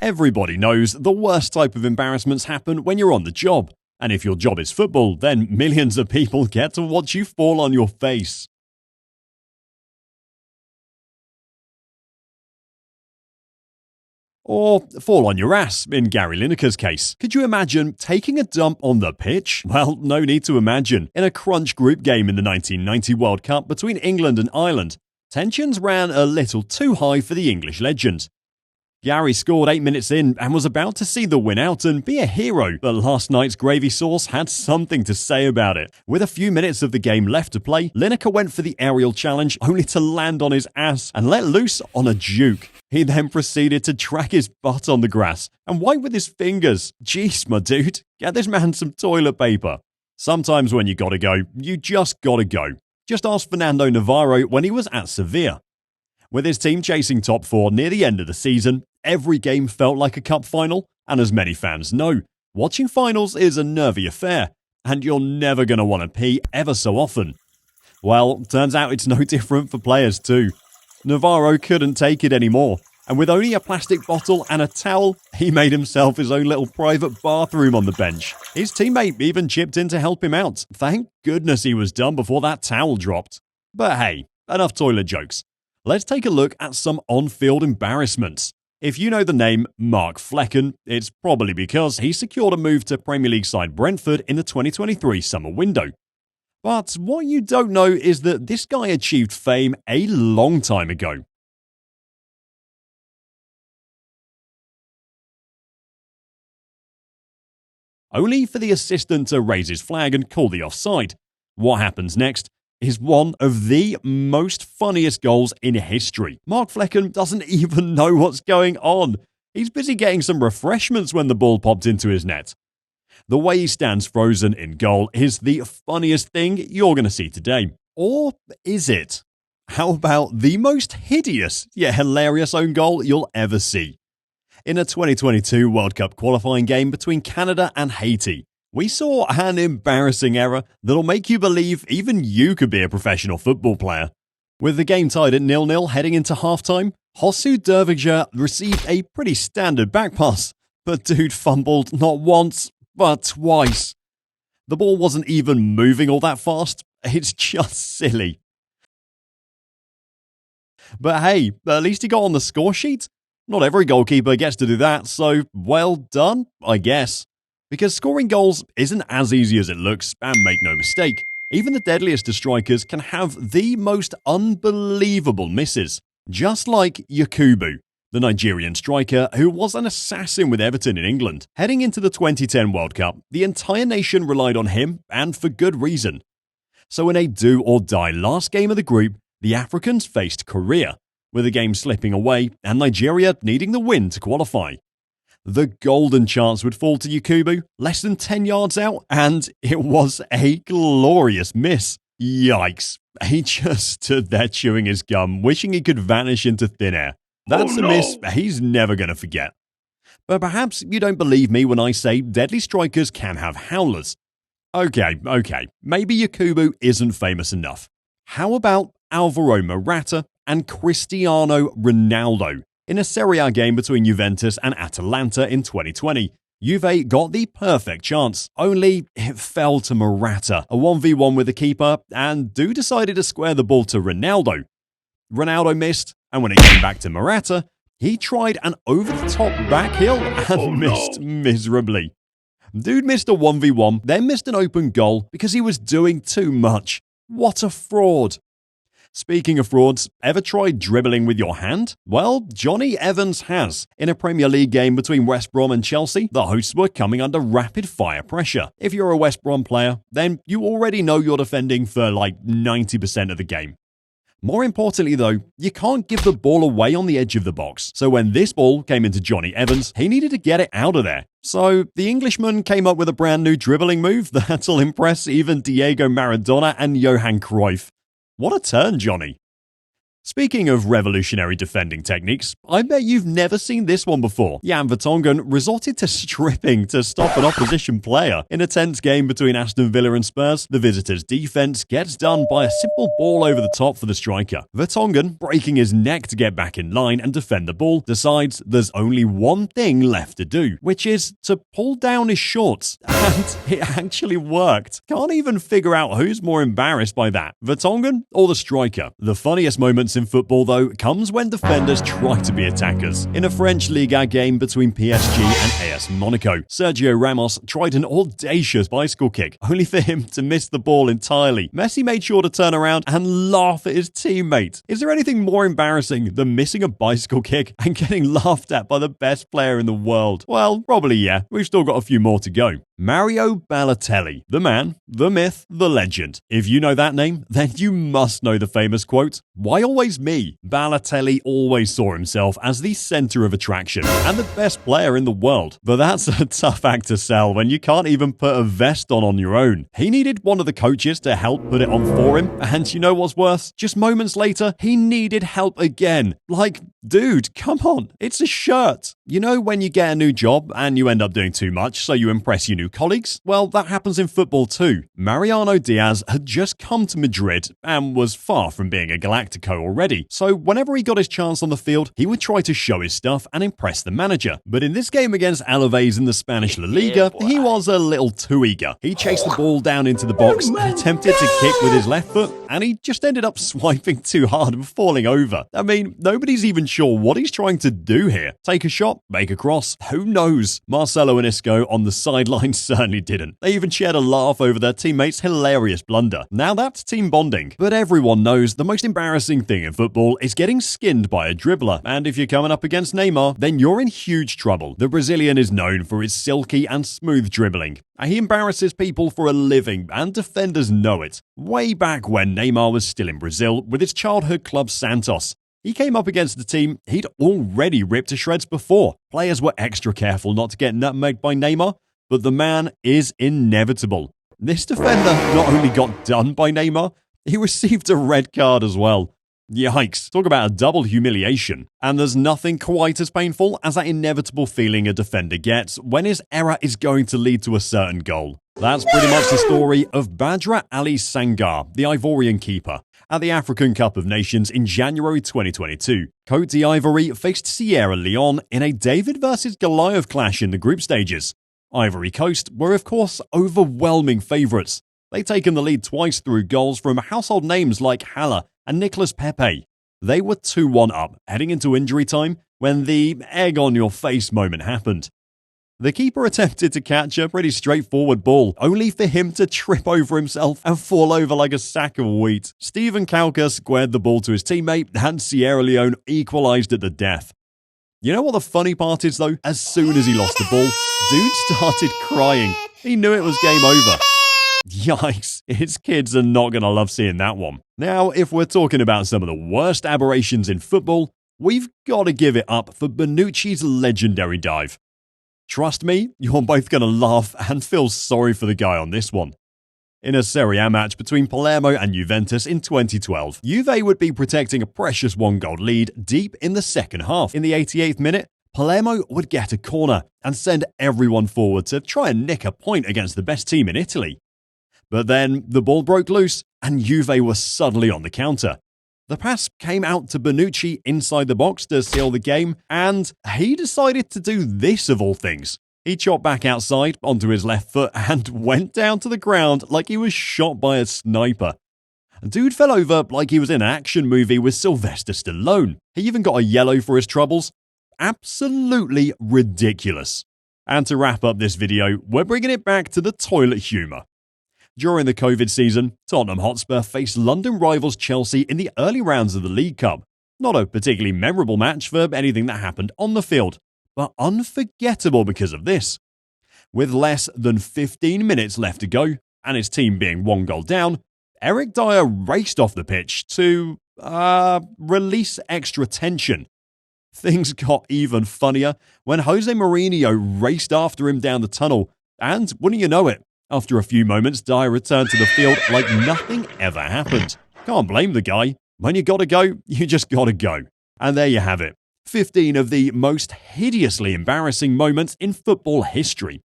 Everybody knows the worst type of embarrassments happen when you're on the job. And if your job is football, then millions of people get to watch you fall on your face. Or fall on your ass, in Gary Lineker's case. Could you imagine taking a dump on the pitch? Well, no need to imagine. In a crunch group game in the 1990 World Cup between England and Ireland, tensions ran a little too high for the English legend. Gary scored 8 minutes in and was about to see the win out and be a hero, but last night's gravy sauce had something to say about it. With a few minutes of the game left to play, Lineker went for the aerial challenge only to land on his ass and let loose on a juke. He then proceeded to track his butt on the grass and wipe with his fingers. Jeez, my dude, get this man some toilet paper. Sometimes when you gotta go, you just gotta go. Just ask Fernando Navaro when he was at Sevilla. With his team chasing top four near the end of the season, every game felt like a cup final, and as many fans know, watching finals is a nervy affair, and you're never going to want to pee ever so often. Well, turns out it's no different for players too. Navaro couldn't take it anymore, and with only a plastic bottle and a towel, he made himself his own little private bathroom on the bench. His teammate even chipped in to help him out. Thank goodness he was done before that towel dropped. But hey, enough toilet jokes. Let's take a look at some on-field embarrassments. If you know the name Mark Flecken, it's probably because he secured a move to Premier League side Brentford in the 2023 summer window. But what you don't know is that this guy achieved fame a long time ago. Only for the assistant to raise his flag and call the offside. What happens next is one of the most funniest goals in history. Mark Flecken doesn't even know what's going on. He's busy getting some refreshments when the ball popped into his net. The way he stands frozen in goal is the funniest thing you're going to see today. Or is it? How about the most hideous yet hilarious own goal you'll ever see? In a 2022 World Cup qualifying game between Canada and Haiti, we saw an embarrassing error that'll make you believe even you could be a professional football player. With the game tied at 0-0 heading into halftime, Hosu Derviger received a pretty standard back pass, but dude fumbled not once, but twice. The ball wasn't even moving all that fast. It's just silly. But hey, at least he got on the score sheet. Not every goalkeeper gets to do that, so well done, I guess. Because scoring goals isn't as easy as it looks, and make no mistake, even the deadliest of strikers can have the most unbelievable misses. Just like Yakubu, the Nigerian striker who was an assassin with Everton in England. Heading into the 2010 World Cup, the entire nation relied on him, and for good reason. So in a do-or-die last game of the group, the Africans faced Korea, with the game slipping away and Nigeria needing the win to qualify. The golden chance would fall to Yakubu, less than 10 yards out, and it was a glorious miss. Yikes. He just stood there chewing his gum, wishing he could vanish into thin air. That's a miss he's never going to forget. But perhaps you don't believe me when I say deadly strikers can have howlers. Okay, maybe Yakubu isn't famous enough. How about Alvaro Morata and Cristiano Ronaldo? In a Serie A game between Juventus and Atalanta in 2020, Juve got the perfect chance, only it fell to Morata, a 1v1 with the keeper, and dude decided to square the ball to Ronaldo. Ronaldo missed, and when it came back to Morata, he tried an over-the-top back heel and missed miserably. Dude missed a 1v1, then missed an open goal because he was doing too much. What a fraud. Speaking of frauds, ever tried dribbling with your hand? Well, Johnny Evans has. In a Premier League game between West Brom and Chelsea, the hosts were coming under rapid-fire pressure. If you're a West Brom player, then you already know you're defending for like 90% of the game. More importantly though, you can't give the ball away on the edge of the box. So when this ball came into Johnny Evans, he needed to get it out of there. So the Englishman came up with a brand new dribbling move that'll impress even Diego Maradona and Johan Cruyff. What a turn, Johnny. Speaking of revolutionary defending techniques, I bet you've never seen this one before. Jan Vertonghen resorted to stripping to stop an opposition player. In a tense game between Aston Villa and Spurs, the visitors' defense gets done by a simple ball over the top for the striker. Vertonghen, breaking his neck to get back in line and defend the ball, decides there's only one thing left to do, which is to pull down his shorts. And it actually worked. Can't even figure out who's more embarrassed by that, Vertonghen or the striker. The funniest moments in football, though, comes when defenders try to be attackers. In a French Liga game between PSG and AS Monaco, Sergio Ramos tried an audacious bicycle kick, only for him to miss the ball entirely. Messi made sure to turn around and laugh at his teammate. Is there anything more embarrassing than missing a bicycle kick and getting laughed at by the best player in the world? Well, probably yeah. We've still got a few more to go. Mario Balotelli, the man, the myth, the legend. If you know that name, then you must know the famous quote, "Why always me?" Balotelli always saw himself as the center of attraction and the best player in the world. But that's a tough act to sell when you can't even put a vest on your own. He needed one of the coaches to help put it on for him, and you know what's worse? Just moments later, he needed help again. Like, dude, come on, it's a shirt. You know when you get a new job and you end up doing too much so you impress your new colleagues? Well, that happens in football too. Mariano Diaz had just come to Madrid and was far from being a Galactico already, so whenever he got his chance on the field, he would try to show his stuff and impress the manager. But in this game against Alaves in the Spanish La Liga, he was a little too eager. He chased the ball down into the box, attempted to kick with his left foot, and he just ended up swiping too hard and falling over. I mean, nobody's even sure what he's trying to do here. Take a shot, make a cross, who knows? Marcelo and Isco on the sideline certainly didn't. They even shared a laugh over their teammates' hilarious blunder. Now that's team bonding. But everyone knows the most embarrassing thing in football is getting skinned by a dribbler. And if you're coming up against Neymar, then you're in huge trouble. The Brazilian is known for his silky and smooth dribbling. He embarrasses people for a living, and defenders know it. Way back when Neymar was still in Brazil with his childhood club Santos, he came up against the team he'd already ripped to shreds before. Players were extra careful not to get nutmegged by Neymar, but the man is inevitable. This defender not only got done by Neymar, he received a red card as well. Yikes, talk about a double humiliation. And there's nothing quite as painful as that inevitable feeling a defender gets when his error is going to lead to a certain goal. That's pretty much the story of Badra Ali Sangar, the Ivorian keeper, at the African Cup of Nations in January 2022. Côte d'Ivoire faced Sierra Leone in a David versus Goliath clash in the group stages. Ivory Coast were of course overwhelming favourites. They'd taken the lead twice through goals from household names like Haller and Nicolas Pepe. They were 2-1 up, heading into injury time, when the egg-on-your-face moment happened. The keeper attempted to catch a pretty straightforward ball, only for him to trip over himself and fall over like a sack of wheat. Stephen Kauka squared the ball to his teammate, and Sierra Leone equalised at the death. You know what the funny part is, though? As soon as he lost the ball, dude started crying. He knew it was game over. Yikes, his kids are not going to love seeing that one. Now, if we're talking about some of the worst aberrations in football, we've got to give it up for Bonucci's legendary dive. Trust me, you're both going to laugh and feel sorry for the guy on this one. In a Serie A match between Palermo and Juventus in 2012, Juve would be protecting a precious one-goal lead deep in the second half. In the 88th minute, Palermo would get a corner and send everyone forward to try and nick a point against the best team in Italy. But then the ball broke loose and Juve was suddenly on the counter. The pass came out to Bonucci inside the box to seal the game, and he decided to do this of all things. He chopped back outside onto his left foot and went down to the ground like he was shot by a sniper. Dude fell over like he was in an action movie with Sylvester Stallone. He even got a yellow for his troubles. Absolutely ridiculous. And to wrap up this video, we're bringing it back to the toilet humour. During the COVID season, Tottenham Hotspur faced London rivals Chelsea in the early rounds of the League Cup. Not a particularly memorable match for anything that happened on the field, but unforgettable because of this. With less than 15 minutes left to go, and his team being 1 goal down, Eric Dyer raced off the pitch to, release extra tension. Things got even funnier when Jose Mourinho raced after him down the tunnel, and wouldn't you know it, after a few moments, Dyer returned to the field like nothing ever happened. Can't blame the guy. When you gotta go, you just gotta go. And there you have it. 15 of the most hideously embarrassing moments in football history.